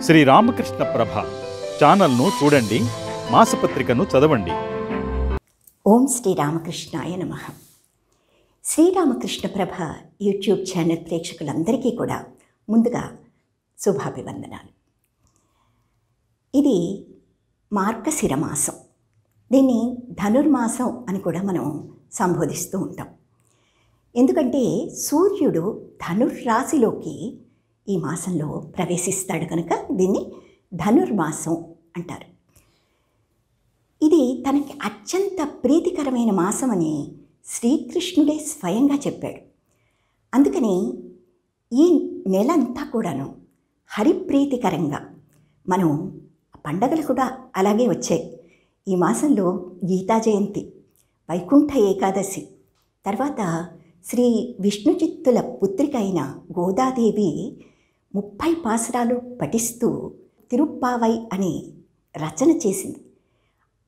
శ్రీ రామకృష్ణ ప్రభ ఛానల్ను చూడండి, మాసపత్రికను చదవండి. ఓం శ్రీ రామకృష్ణాయ నమః. శ్రీరామకృష్ణ ప్రభ యూట్యూబ్ ఛానల్ ప్రేక్షకులందరికీ కూడా ముందుగా శుభాభివందనాలు. ఇది మార్గశిర మాసం. దీన్ని ధనుర్మాసం అని కూడా మనం సంబోధిస్తూ ఉంటాం. ఎందుకంటే సూర్యుడు ధనుర్రాశిలోకి ఈ మాసంలో ప్రవేశిస్తాడు కనుక దీన్ని ధనుర్మాసం అంటారు. ఇది తనకి అత్యంత ప్రీతికరమైన మాసమని శ్రీకృష్ణుడే స్వయంగా చెప్పాడు. అందుకని ఈ నెలంతా కూడాను హరిప్రీతికరంగా మనం పండగలు కూడా అలాగే వచ్చాయి. ఈ మాసంలో గీతా జయంతి, వైకుంఠ ఏకాదశి, తర్వాత శ్రీ విష్ణుచిత్తుల పుత్రిక అయిన గోదాదేవి 30 పాసురాలు పఠిస్తూ తిరుప్పావై అని రచన చేసింది.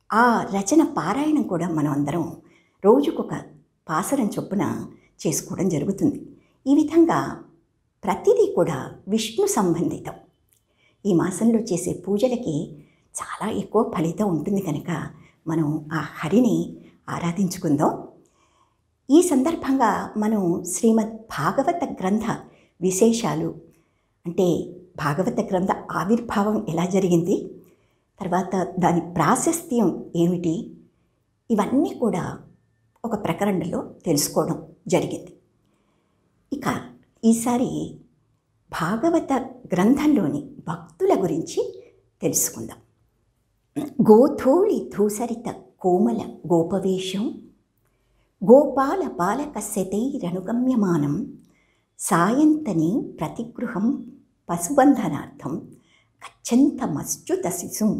ఆ రచన పారాయణం కూడా మనం అందరం రోజుకొక పాసరం చొప్పున చేసుకోవడం జరుగుతుంది. ఈ విధంగా ప్రతిదీ కూడా విష్ణు సంబంధితం. ఈ మాసంలో చేసే పూజలకి చాలా ఎక్కువ ఫలితం ఉంటుంది కనుక మనం ఆ హరిని ఆరాధించుకుందాం. ఈ సందర్భంగా మనం శ్రీమద్ భాగవత గ్రంథ విశేషాలు, అంటే భాగవత గ్రంథ ఆవిర్భావం ఎలా జరిగింది, తర్వాత దాని ప్రాశస్త్యం ఏమిటి, ఇవన్నీ కూడా ఒక ప్రకరణలో తెలుసుకోవడం జరిగింది. ఇక ఈసారి భాగవత గ్రంథంలోని భక్తుల గురించి తెలుసుకుందాం. గోధూళి ధూసరిత కోమల గోపవేషం గోపాల బాలక శతైరనుగమ్యమానం సాయంతని ప్రతిగృహం పశుబంధనార్థం గచ్చంత మచ్యుత శిశుం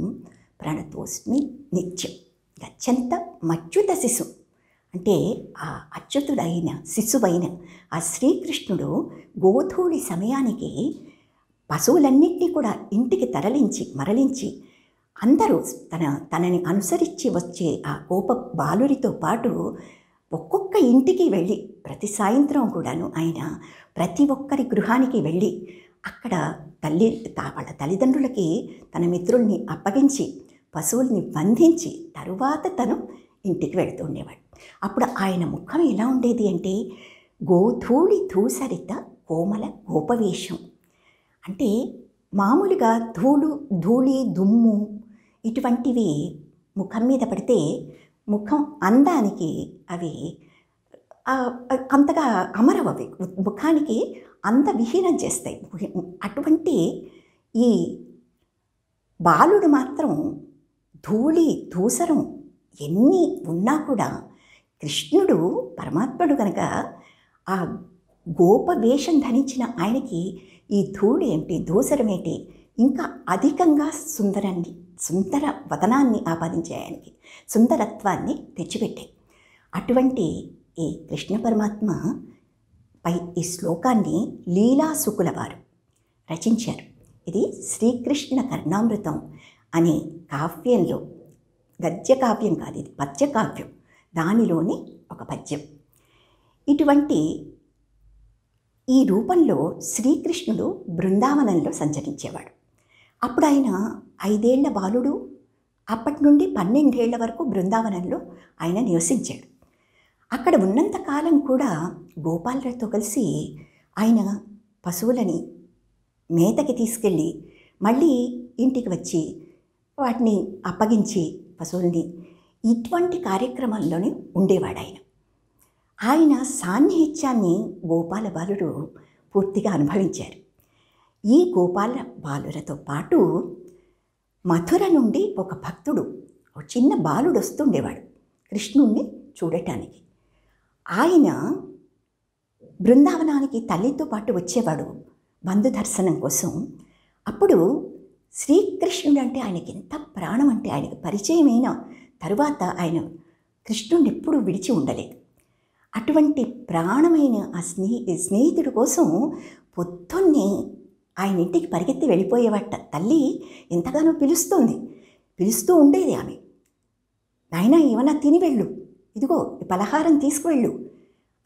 ప్రణతోస్మి నిత్యం. గచ్చంత మచ్యుత శిశు అంటే ఆ అచ్యుతుడైన శిశువైన ఆ శ్రీకృష్ణుడు గోధూళి సమయానికి పశువులన్నింటినీ కూడా ఇంటికి మరలించి అందరూ తనని అనుసరించి వచ్చే ఆ గోప బాలురితో పాటు ఒక్కొక్క ఇంటికి వెళ్ళి ప్రతి సాయంత్రం కూడాను ఆయన ప్రతి ఒక్కరి గృహానికి వెళ్ళి అక్కడ వాళ్ళ తల్లిదండ్రులకి తన మిత్రుల్ని అప్పగించి పశువుల్ని బంధించి తరువాత తను ఇంటికి వెళుతూ ఉండేవాడు. అప్పుడు ఆయన ముఖం ఎలా ఉండేది అంటే గోధూళి ధూసరిత కోమల గోపవేషం. అంటే మామూలుగా ధూళి దుమ్ము ఇటువంటివి ముఖం మీద పడితే ముఖం అందానికి అవి అంతగా అమరవు, అవి ముఖానికి అందవిహీనం చేస్తాయి. అటువంటి ఈ బాలుడు మాత్రం ధూసరం ఎన్ని ఉన్నా కూడా కృష్ణుడు పరమాత్ముడు కనుక ఆ గోప వేషం ధరించిన ఆయనకి ఈ ధూళి ఏంటి, ధూసరం ఏంటి, ఇంకా అధికంగా సుందర వదనాన్ని ఆపాదించే ఆయనకి సుందరత్వాన్ని తెచ్చిపెట్టాయి. అటువంటి ఈ కృష్ణ పరమాత్మ పై ఈ శ్లోకాన్ని లీలాసుకుల వారు రచించారు. ఇది శ్రీకృష్ణ కర్ణామృతం అనే కావ్యంలో, గద్య కావ్యం కాదు, ఇది పద్యకావ్యం, దానిలోని ఒక పద్యం. ఇటువంటి ఈ రూపంలో శ్రీకృష్ణుడు బృందావనంలో సంచరించేవాడు. అప్పుడు ఆయన 5 ఏళ్ల బాలుడు, అప్పటి నుండి 12 ఏళ్ల వరకు బృందావనంలో ఆయన నివసించాడు. అక్కడ ఉన్నంతకాలం కూడా గోపాలతో కలిసి ఆయన పశువులని మేతకి తీసుకెళ్ళి మళ్ళీ ఇంటికి వచ్చి వాటిని అప్పగించి పశువుల్ని ఇటువంటి కార్యక్రమాల్లోనే ఉండేవాడు ఆయన. ఆయన సాన్నిహిత్యాన్ని గోపాల బాలురు పూర్తిగా అనుభవించారు. ఈ గోపాల బాలురతో పాటు మథుర నుండి ఒక భక్తుడు, ఒక చిన్న బాలుడు వస్తుండేవాడు కృష్ణుణ్ణి చూడటానికి. ఆయన బృందావనానికి తల్లితో పాటు వచ్చేవాడు బంధు దర్శనం కోసం. అప్పుడు శ్రీకృష్ణుడు అంటే ఆయనకి ఎంత ప్రాణం అంటే ఆయనకు పరిచయమైన తరువాత ఆయన కృష్ణుడిని ఎప్పుడూ విడిచి ఉండలేదు. అటువంటి ప్రాణమైన ఆ స్నేహితుడి కోసం పొద్దున్నే ఆయన ఇంటికి పరిగెత్తి వెళ్ళిపోయేవాట. తల్లి ఎంతగానో పిలుస్తూ ఉండేది ఆమె. నాయనా ఏమన్నా తిని వెళ్ళు, ఇదిగో ఈ పలహారం తీసుకువెళ్ళు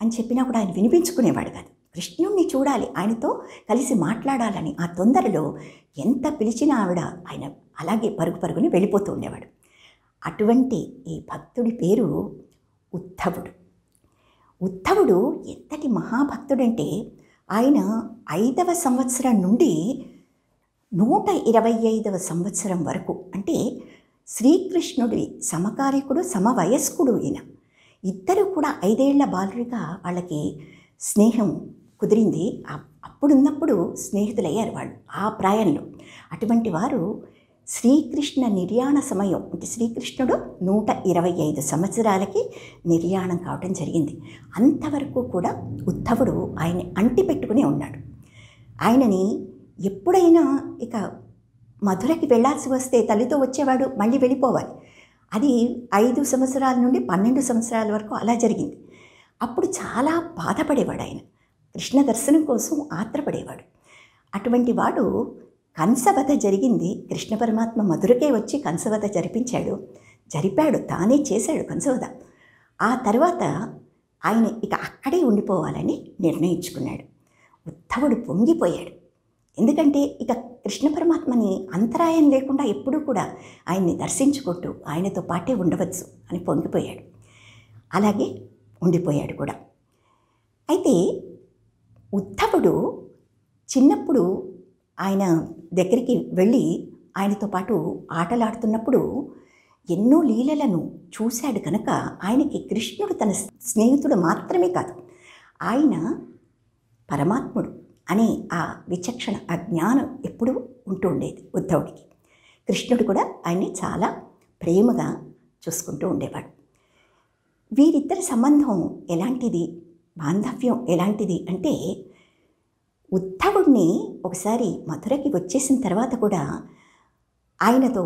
అని చెప్పినా కూడా ఆయన వినిపించుకునేవాడు కాదు. కృష్ణుణ్ణి చూడాలి, ఆయనతో కలిసి మాట్లాడాలని ఆ తొందరలో ఎంత పిలిచినా ఆయన అలాగే పరుగు పరుగుని వెళ్ళిపోతూ ఉండేవాడు. అటువంటి ఈ భక్తుడి పేరు ఉద్ధవుడు. ఉద్ధవుడు ఎంతటి మహాభక్తుడంటే ఆయన 5వ సంవత్సరం నుండి 125వ సంవత్సరం వరకు, అంటే శ్రీకృష్ణుడి సమకాలికుడు సమవయస్కుడు ఈయన. ఇద్దరు కూడా 5 ఏళ్ల బాలుడిగా వాళ్ళకి స్నేహం కుదిరింది. అప్పుడున్నప్పుడు స్నేహితులయ్యారు వాళ్ళు ఆ ప్రాయంలో. అటువంటి వారు శ్రీకృష్ణ నిర్యాణ సమయం, అంటే శ్రీకృష్ణుడు 125 సంవత్సరాలకి నిర్యాణం కావడం జరిగింది. అంతవరకు కూడా ఉద్ధవుడు ఆయన్ని అంటి పెట్టుకునే ఉన్నాడు. ఆయనని ఎప్పుడైనా ఇక మధురకి వెళ్ళాల్సి వస్తే తల్లితో వచ్చేవాడు, మళ్ళీ వెళ్ళిపోవాలి. అది 5 సంవత్సరాల నుండి 12 సంవత్సరాల వరకు అలా జరిగింది. అప్పుడు చాలా బాధపడేవాడు ఆయన, కృష్ణ దర్శనం కోసం ఆత్రపడేవాడు. అటువంటి వాడు కంసవధ జరిగింది. కృష్ణ పరమాత్మ మధురకే వచ్చి కంసవధ జరిపాడు, తానే చేశాడు కంసవధ. ఆ తర్వాత ఆయన ఇక అక్కడే ఉండిపోవాలని నిర్ణయించుకున్నాడు. ఉద్ధవుడు పొంగిపోయాడు. ఎందుకంటే ఇక కృష్ణ పరమాత్మని అంతరాయం లేకుండా ఎప్పుడూ కూడా ఆయన్ని దర్శించుకుంటూ ఆయనతో పాటే ఉండవచ్చు అని పొంగిపోయాడు. అలాగే ఉండిపోయాడు కూడా. అయితే ఉద్ధవుడు చిన్నప్పుడు ఆయన దగ్గరికి వెళ్ళి ఆయనతో పాటు ఆటలాడుతున్నప్పుడు ఎన్నో లీలలను చూశాడు కనుక ఆయనకి కృష్ణుడు తన స్నేహితుడు మాత్రమే కాదు, ఆయన పరమాత్ముడు అనే ఆ విచక్షణ, ఆ జ్ఞానం ఎప్పుడూ ఉంటూ ఉండేది ఉద్ధవుడికి. కృష్ణుడు కూడా ఆయన్ని చాలా ప్రేమగా చూసుకుంటూ ఉండేవాడు. వీరిద్దరి సంబంధం ఎలాంటిది, బాంధవ్యం ఎలాంటిది అంటే, ఉద్ధవుడిని ఒకసారి మధురకి వచ్చేసిన తర్వాత కూడా ఆయనతో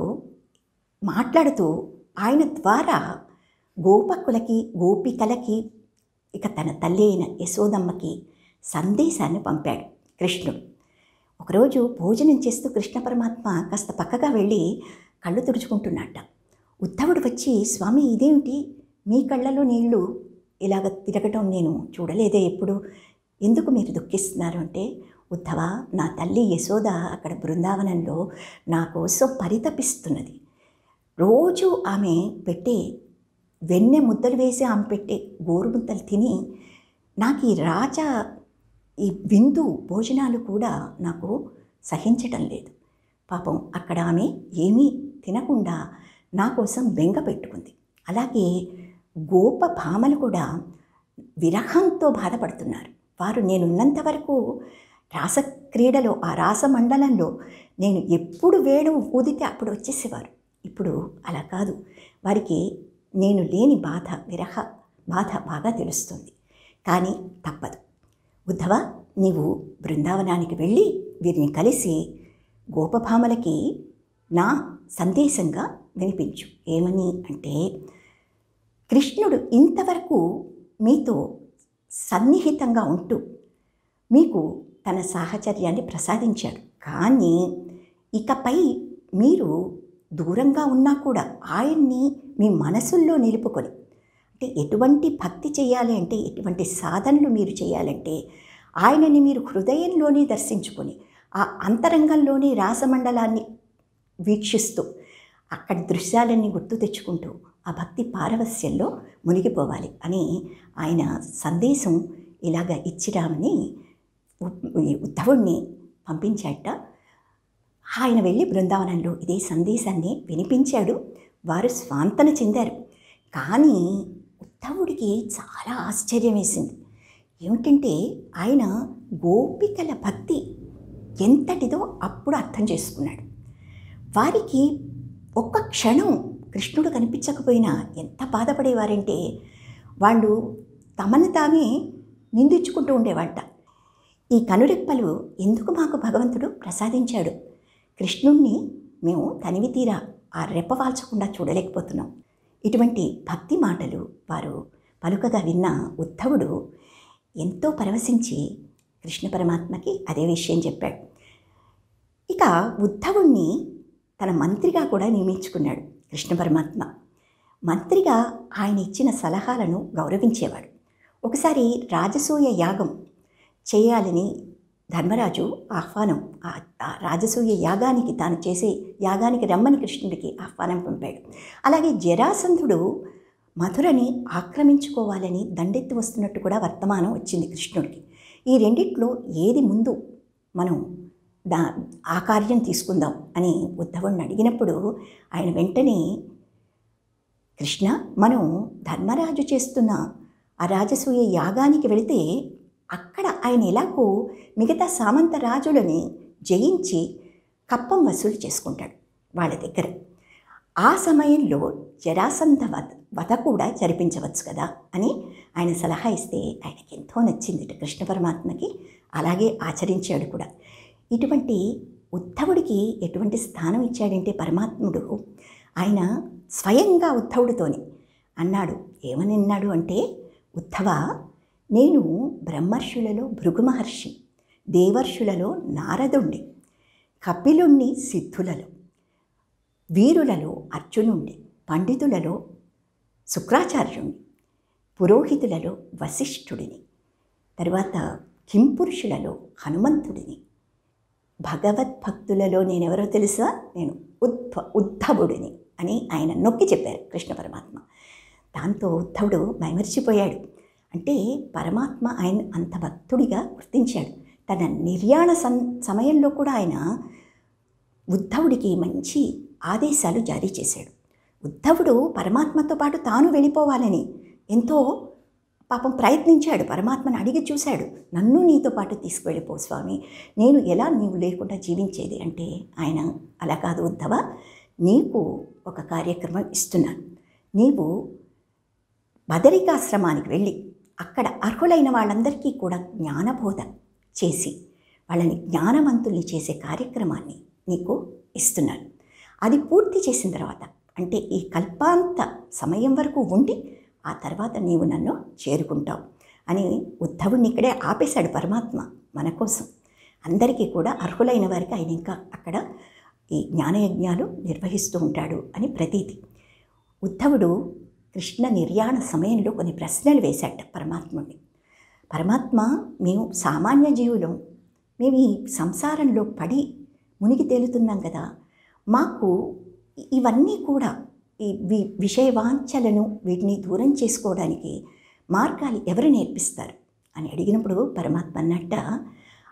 మాట్లాడుతూ ఆయన ద్వారా గోపకులకి, గోపికలకి, ఇక తన తల్లి అయిన యశోదమ్మకి సందేశాన్ని పంపాడు కృష్ణుడు. ఒకరోజు భోజనం చేస్తూ కృష్ణ పరమాత్మ కాస్త పక్కగా వెళ్ళి కళ్ళు తుడుచుకుంటున్నట్ట. ఉద్ధవుడు వచ్చి, స్వామి ఇదేమిటి మీ కళ్ళలో నీళ్లు ఇలాగ తిరగటం నేను చూడలేదే ఎప్పుడు, ఎందుకు మీరు దుఃఖిస్తున్నారు అంటే, ఉద్ధవ, నా తల్లి యశోద అక్కడ బృందావనంలో నా కోసం పరితపిస్తున్నది. రోజు ఆమె పెట్టే వెన్నె ముద్దలు వేసి ఆమె పెట్టే గోరు ముద్దలు తిని నాకు ఈ విందు భోజనాలు కూడా నాకు సహించటం లేదు. పాపం అక్కడ ఆమె ఏమీ తినకుండా నా కోసం బెంగ పెట్టుకుంది. అలాగే గోప భామలు కూడా విరహంతో బాధపడుతున్నారు. వారు నేనున్నంత వరకు రాసక్రీడలో, ఆ రాసమండలంలో నేను ఎప్పుడు వేడు ఊదితే అప్పుడు వచ్చేసేవారు. ఇప్పుడు అలా కాదు, వారికి నేను లేని బాధ, విరహ బాధ బాగా తెలుస్తుంది. కానీ తప్పదు. ఉద్ధవ, నీవు బృందావనానికి వెళ్ళి వీరిని కలిసి గోపభామలకి నా సందేశంగా వినిపించు. ఏమని అంటే, కృష్ణుడు ఇంతవరకు మీతో సన్నిహితంగా ఉంటూ మీకు తన సాహచర్యాన్ని ప్రసాదించాడు. కానీ ఇకపై మీరు దూరంగా ఉన్నా కూడా ఆయన్ని మీ మనసుల్లో నిలుపుకొని, అంటే ఎటువంటి భక్తి చేయాలి అంటే, ఎటువంటి సాధనలు మీరు చేయాలంటే, ఆయనని మీరు హృదయంలోనే దర్శించుకొని ఆ అంతరంగంలోని రాసమండలాన్ని వీక్షిస్తూ అక్కడి దృశ్యాలన్నీ గుర్తు తెచ్చుకుంటూ ఆ భక్తి పారవస్యంలో మునిగిపోవాలి అని ఆయన సందేశం ఇలాగ ఇచ్చిరామని ఉద్ధవుణ్ణి పంపించాట. ఆయన వెళ్ళి బృందావనంలో ఇదే సందేశాన్ని వినిపించాడు. వారు స్వాంతన చెందారు. కానీ ఉద్ధవుడికి చాలా ఆశ్చర్యం వేసింది. ఏమిటంటే, ఆయన గోపికల భక్తి ఎంతటిదో అప్పుడు అర్థం చేసుకున్నాడు. వారికి ఒక్క క్షణం కృష్ణుడు కనిపించకపోయినా ఎంత బాధపడేవారంటే, వాళ్ళు తమను తామే నిందించుకుంటూ ఉండేవాట. ఈ కనురెప్పలు ఎందుకు మాకు భగవంతుడు ప్రసాదించాడు, కృష్ణుణ్ణి మేము తనివి తీరా ఆ రెప్పవాల్చకుండా చూడలేకపోతున్నాం. ఇటువంటి భక్తి మాటలు వారు పలుకగా విన్న ఉద్ధవుడు ఎంతో పరవశించి కృష్ణ పరమాత్మకి అదే విషయం చెప్పాడు. ఇక ఉద్ధవుణ్ణి తన మంత్రిగా కూడా నియమించుకున్నాడు కృష్ణ పరమాత్మ. మంత్రిగా ఆయన ఇచ్చిన సలహాలను గౌరవించేవాడు. ఒకసారి రాజసూయ యాగం చేయాలని ధర్మరాజు ఆహ్వానం, ఆ రాజసూయ యాగానికి, తాను చేసే యాగానికి రమ్మని కృష్ణుడికి ఆహ్వానం పంపాడు. అలాగే జరాసంధుడు మధురని ఆక్రమించుకోవాలని దండెత్తి వస్తున్నట్టు కూడా వర్తమానం వచ్చింది కృష్ణుడికి. ఈ రెండిట్లో ఏది ముందు మనం ఆ కార్యం తీసుకుందాం అని ఉద్ధవుడిని అడిగినప్పుడు ఆయన వెంటనే, కృష్ణ, మనం ధర్మరాజు చేస్తున్న ఆ రాజసూయ యాగానికి వెళితే అక్కడ ఆయన ఎలాగో మిగతా సామంత రాజులని జయించి కప్పం వసూలు చేసుకుంటాడు వాళ్ళ దగ్గర. ఆ సమయంలో జరాసంధ వధ కూడా జరిపించవచ్చు కదా అని ఆయన సలహా ఇస్తే ఆయనకి ఎంతో నచ్చింది కృష్ణ పరమాత్మకి. అలాగే ఆచరించాడు కూడా. ఇటువంటి ఉద్ధవుడికి ఎటువంటి స్థానం ఇచ్చాడంటే పరమాత్ముడు, ఆయన స్వయంగా ఉద్ధవుడితోనే అన్నాడు. ఏమని అన్నాడు అంటే, ఉద్ధవ, నేను బ్రహ్మర్షులలో భృగు మహర్షి, దేవర్షులలో నారదుణ్ణి, కపిలుణ్ణి సిద్ధులలో, వీరులలో అర్జునుణ్ణి, పండితులలో శుక్రాచార్యుణ్ణి, పురోహితులలో వశిష్ఠుడిని, తరువాత కింపురుషులలో హనుమంతుడిని, భగవద్భక్తులలో నేనెవరో తెలుసా, నేను ఉద్ధవుడిని అని ఆయన నొక్కి చెప్పారు కృష్ణ పరమాత్మ. దాంతో ఉద్ధవుడు మైమరిచిపోయాడు. అంటే పరమాత్మ ఆయన అంత భక్తుడిగా గుర్తించాడు. తన నిర్యాణ సమయంలో కూడా ఆయన ఉద్ధవుడికి మంచి ఆదేశాలు జారీ చేశాడు. ఉద్ధవుడు పరమాత్మతో పాటు తాను వెళ్ళిపోవాలని ఎంతో పాపం ప్రయత్నించాడు. పరమాత్మను అడిగి చూశాడు, నన్ను నీతో పాటు తీసుకువెళ్ళిపో స్వామి, నేను ఎలా నీవు లేకుండా జీవించేది అంటే ఆయన, అలా కాదు ఉద్ధవ, నీకు ఒక కార్యక్రమం ఇస్తున్నాను. నీవు బదరికాశ్రమానికి వెళ్ళి అక్కడ అర్హులైన వాళ్ళందరికీ కూడా జ్ఞానబోధ చేసి వాళ్ళని జ్ఞానవంతుల్ని చేసే కార్యక్రమాన్ని నీకు ఇస్తున్నాను. అది పూర్తి చేసిన తర్వాత, అంటే ఈ కల్పాంత సమయం వరకు ఉండి ఆ తర్వాత నీవు నన్ను చేరుకుంటావు అని ఉద్ధవుడిని ఇక్కడే ఆపేశాడు పరమాత్మ మన కోసం. అందరికీ కూడా అర్హులైన వారికి ఆయన ఇంకా అక్కడ ఈ జ్ఞానయజ్ఞాలు నిర్వహిస్తూ ఉంటాడు అని ప్రతీతి. ఉద్ధవుడు కృష్ణ నిర్యాణ సమయంలో కొన్ని ప్రశ్నలు వేశాట పరమాత్ముడిని. పరమాత్మ, మేము సామాన్య జీవులం, మేము ఈ సంసారంలో పడి మునిగి తేలుతున్నాం కదా, మాకు ఇవన్నీ కూడా ఈ విషయవాంఛలను వీటిని దూరం చేసుకోవడానికి మార్గాలు ఎవరు నేర్పిస్తారు అని అడిగినప్పుడు పరమాత్మ అన్నట్ట,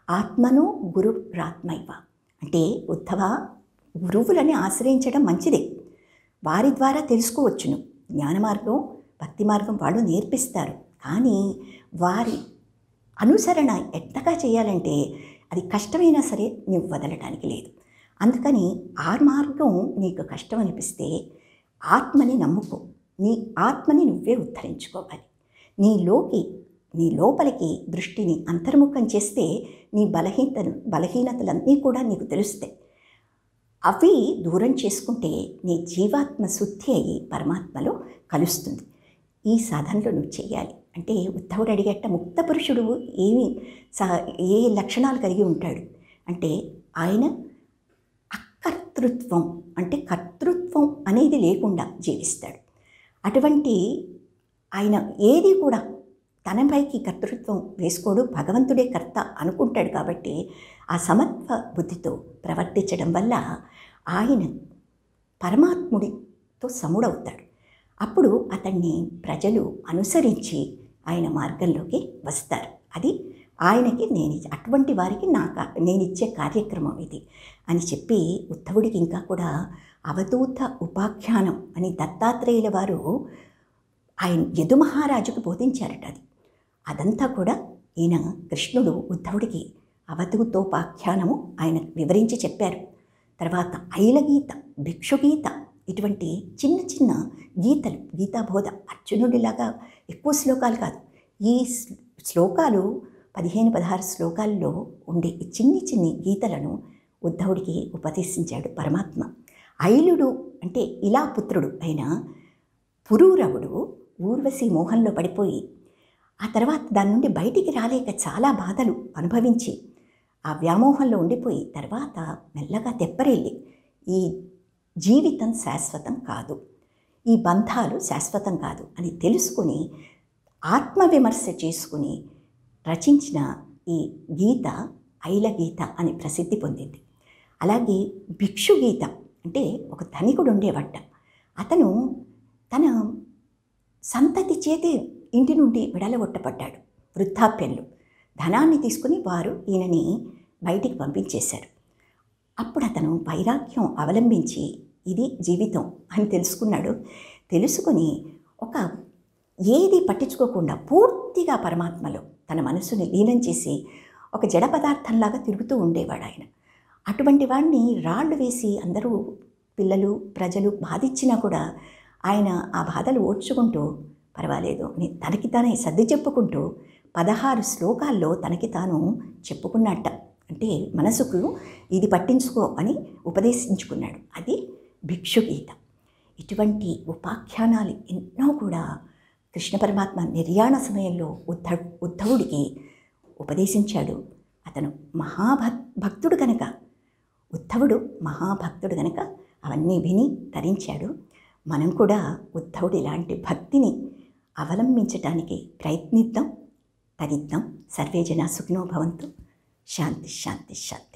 ఆత్మను గురురాత్మైవ, అంటే ఉద్ధవ, గురువులని ఆశ్రయించడం మంచిదే, వారి ద్వారా తెలుసుకోవచ్చును, జ్ఞాన మార్గం భక్తి మార్గం వాళ్ళు నేర్పిస్తారు. కానీ వారి అనుసరణ ఎట్టగా చేయాలంటే అది కష్టమైనా సరే నువ్వు వదలటానికి లేదు. అందుకని ఆ మార్గం నీకు కష్టం అనిపిస్తే ఆత్మని నమ్ముకో, నీ ఆత్మని నువ్వే ఉద్ధరించుకోవాలి. నీ లోపలికి దృష్టిని అంతర్ముఖం చేస్తే నీ బలహీనతలన్నీ కూడా నీకు తెలుస్తాయి. అవి దూరం చేసుకుంటే నీ జీవాత్మ శుద్ధి అయ్యి పరమాత్మలో కలుస్తుంది. ఈ సాధనలో నువ్వు చేయాలి అంటే ఉద్ధవుడు అడిగేట, ముక్త పురుషుడు ఏ లక్షణాలు కలిగి ఉంటాడు అంటే ఆయన అకర్తృత్వం, అంటే కర్తృత్వం అనేది లేకుండా జీవిస్తాడు. అటువంటి ఆయన ఏది కూడా తనపైకి కర్తృత్వం వేసుకోడు, భగవంతుడే కర్త అనుకుంటాడు. కాబట్టి ఆ సమత్వ బుద్ధితో ప్రవర్తించడం వల్ల ఆయన పరమాత్ముడితో సముడవుతాడు. అప్పుడు అతన్ని ప్రజలు అనుసరించి ఆయన మార్గంలోకి వస్తారు. అది ఆయనకి అటువంటి వారికి నేనిచ్చే కార్యక్రమం ఇది అని చెప్పి ఉద్ధవుడికి ఇంకా కూడా అవధూత ఉపాఖ్యానం అని దత్తాత్రేయుల వారు ఆయన యదు మహారాజుకు బోధించారట. అదంతా కూడా ఈయన కృష్ణుడు ఉద్ధవుడికి అవధూతోపాఖ్యానము ఆయన వివరించి చెప్పారు. తర్వాత ఐలగీత, భిక్షుగీత, ఇటువంటి చిన్న చిన్న గీతలు, గీతాబోధ, అర్జునుడిలాగా ఎక్కువ శ్లోకాలు కాదు, ఈ శ్లోకాలు 15-16 శ్లోకాల్లో ఉండే చిన్ని చిన్ని గీతలను ఉద్ధవుడికి ఉపదేశించాడు పరమాత్మ. ఐలుడు అంటే ఇలా పుత్రుడు అయిన పురూరవుడు ఊర్వశి మోహంలో పడిపోయి ఆ తర్వాత దాని నుండి బయటికి రాలేక చాలా బాధలు అనుభవించి ఆ వ్యామోహంలో ఉండిపోయి తర్వాత మెల్లగా తెప్పరెళ్ళి ఈ జీవితం శాశ్వతం కాదు, ఈ బంధాలు శాశ్వతం కాదు అని తెలుసుకుని ఆత్మవిమర్శ చేసుకుని రచించిన ఈ గీత ఐల గీత అని ప్రసిద్ధి పొందింది. అలాగే భిక్షు గీత అంటే ఒక ధనికుడు ఉండేవట. అతను తన సంతతి చేతి ఇంటి నుండి విడలగొట్టబడ్డాడు. వృద్ధాప్యంలో ధనాన్ని తీసుకుని వారు ఈయనని బయటికి పంపించేశారు. అప్పుడు అతను వైరాగ్యం అవలంబించి ఇది జీవితం అని తెలుసుకున్నాడు. తెలుసుకొని ఒక ఏది పట్టించుకోకుండా పూర్తిగా పరమాత్మలో తన మనసుని లీనం చేసి ఒక జడ పదార్థంలాగా తిరుగుతూ ఉండేవాడు ఆయన. అటువంటి వాడిని రాళ్ళు వేసి అందరూ పిల్లలు ప్రజలు బాధించినా కూడా ఆయన ఆ బాధలు ఓడ్చుకుంటూ పర్వాలేదు తనకి తానే సర్ది చెప్పుకుంటూ 16 శ్లోకాల్లో తనకి తాను చెప్పుకున్నట్ట. అంటే మనసుకు ఇది పట్టించుకో అని ఉపదేశించుకున్నాడు. అది భిక్షుగీత. ఇటువంటి ఉపాఖ్యానాలు ఎన్నో కూడా కృష్ణ పరమాత్మ నిర్యాణ సమయంలో ఉద్ధవుడికి ఉపదేశించాడు. అతను భక్తుడు కనుక, ఉద్ధవుడు మహాభక్తుడు కనుక అవన్నీ విని తరించాడు. మనం కూడా ఉద్ధవుడు ఇలాంటి భక్తిని అవలంబించటానికి ప్రయత్నిద్దాం, తరిద్దాం. సర్వే జనా సుఖినో భవంతు. శాంతి శాంతి శాంతి.